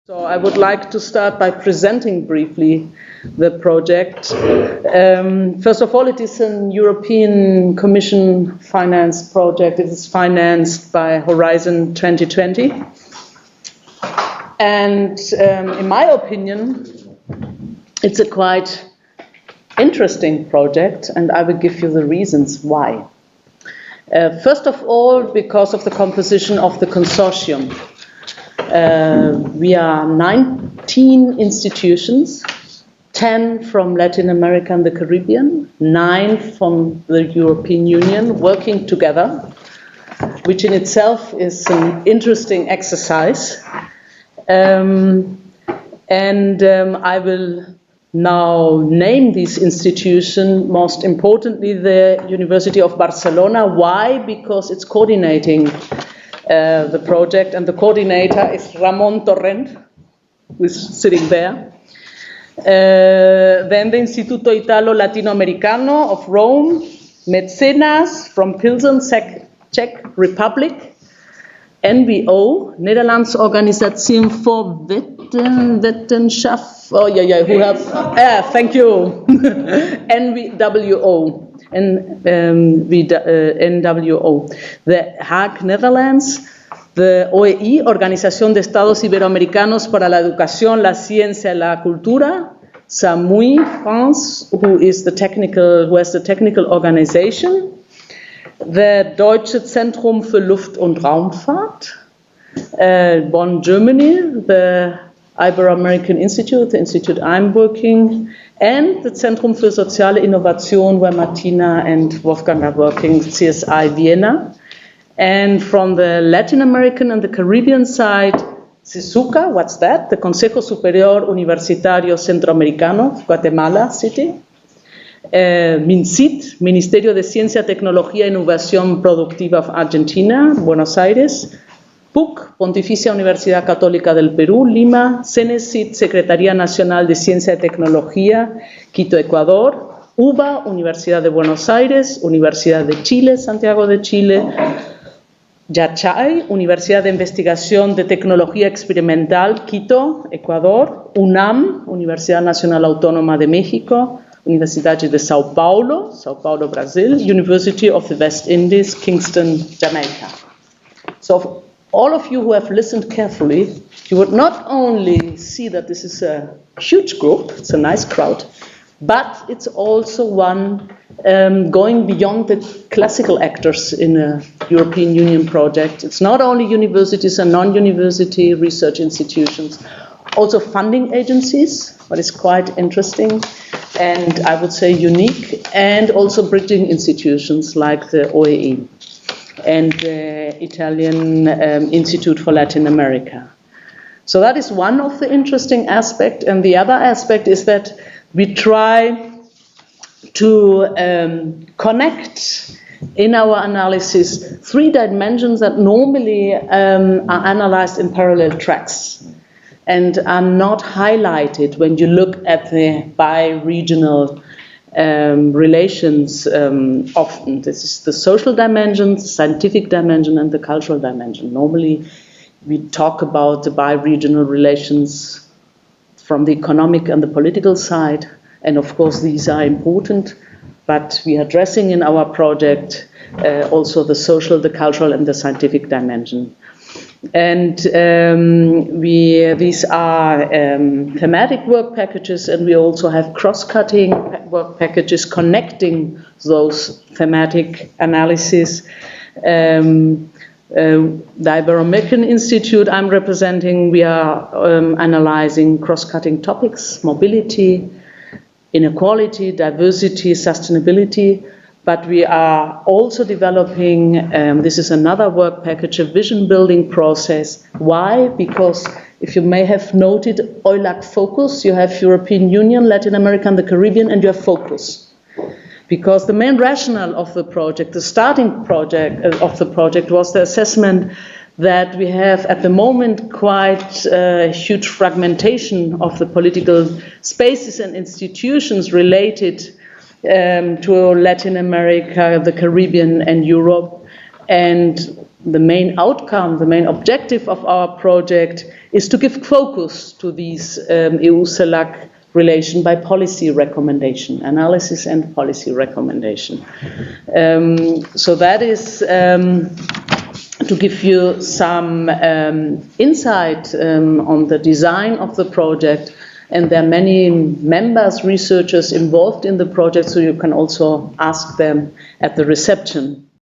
So I would like to start by presenting briefly the project. First of all, it is an European Commission financed project. It is financed by Horizon 2020. And in my opinion, it's a quite interesting project, and I will give you the reasons why. First of all, because of the composition of the consortium. We are 19 institutions, 10 from Latin America and the Caribbean, 9 from the European Union, working together, which in itself is an interesting exercise. I will now name these institutions, most importantly the University of Barcelona. Why? Because it's coordinating the project, and the coordinator is Ramon Torrent, who is sitting there. Then the Instituto Italo-Latinoamericano of Rome, Mecenas from Pilsen, Czech Republic, NWO, Netherlands Organisation for Wetenschap. Oh yeah, who have? Thank you. NWO. NWO, The Hague, Netherlands, the OEI, Organización de Estados Iberoamericanos para la Educación, la Ciencia y la Cultura, SAMUI, France, who has the technical organization, the Deutsche Zentrum für Luft- und Raumfahrt, Bonn, Germany, the Ibero-American Institute, the institute I'm working, and the Zentrum für Soziale Innovation, where Martina and Wolfgang are working, CSI Vienna. And from the Latin American and the Caribbean side, CISUCA, what's that? The Consejo Superior Universitario Centroamericano, Guatemala City. MINCIT, Ministerio de Ciencia, Tecnología e Innovación Productiva of Argentina, Buenos Aires. PUC, Pontificia Universidad Católica del Perú, Lima. CENESID, Secretaría Nacional de Ciencia y Tecnología, Quito, Ecuador. UBA, Universidad de Buenos Aires, Universidad de Chile, Santiago de Chile. YACHAI, Universidad de Investigación de Tecnología Experimental, Quito, Ecuador. UNAM, Universidad Nacional Autónoma de México. Universidad de Sao Paulo, Brasil. University of the West Indies, Kingston, Jamaica. So all of you who have listened carefully, you would not only see that this is a huge group, it's a nice crowd, but it's also one going beyond the classical actors in a European Union project. It's not only universities and non-university research institutions, also funding agencies, but it's quite interesting and I would say unique, and also bridging institutions like the OEI and the Italian Institute for Latin America. So that is one of the interesting aspects, and the other aspect is that we try to connect in our analysis 3 dimensions that normally are analyzed in parallel tracks and are not highlighted when you look at the bi-regional relations often. This is the social dimension, the scientific dimension, and the cultural dimension. Normally, we talk about the bi-regional relations from the economic and the political side, and of course these are important, but we are addressing in our project also the social, the cultural, and the scientific dimension. And these are thematic work packages, and we also have cross-cutting work packages connecting those thematic analyses. The Ibero-American Institute I'm representing, we are analyzing cross-cutting topics, mobility, inequality, diversity, sustainability. But we are also developing, this is another work package, a vision building process. Why? Because if you may have noted, EULAC-FOCUS, you have European Union, Latin America and the Caribbean, and you have FOCUS. Because the main rationale of the project, the starting project of the project was the assessment that we have at the moment quite a huge fragmentation of the political spaces and institutions related to Latin America, the Caribbean and Europe, And the main outcome, the main objective of our project is to give focus to these EU-CELAC relation by policy recommendation, analysis and policy recommendation. So that is to give you some insight on the design of the project. And there are many members, researchers involved in the project, so you can also ask them at the reception.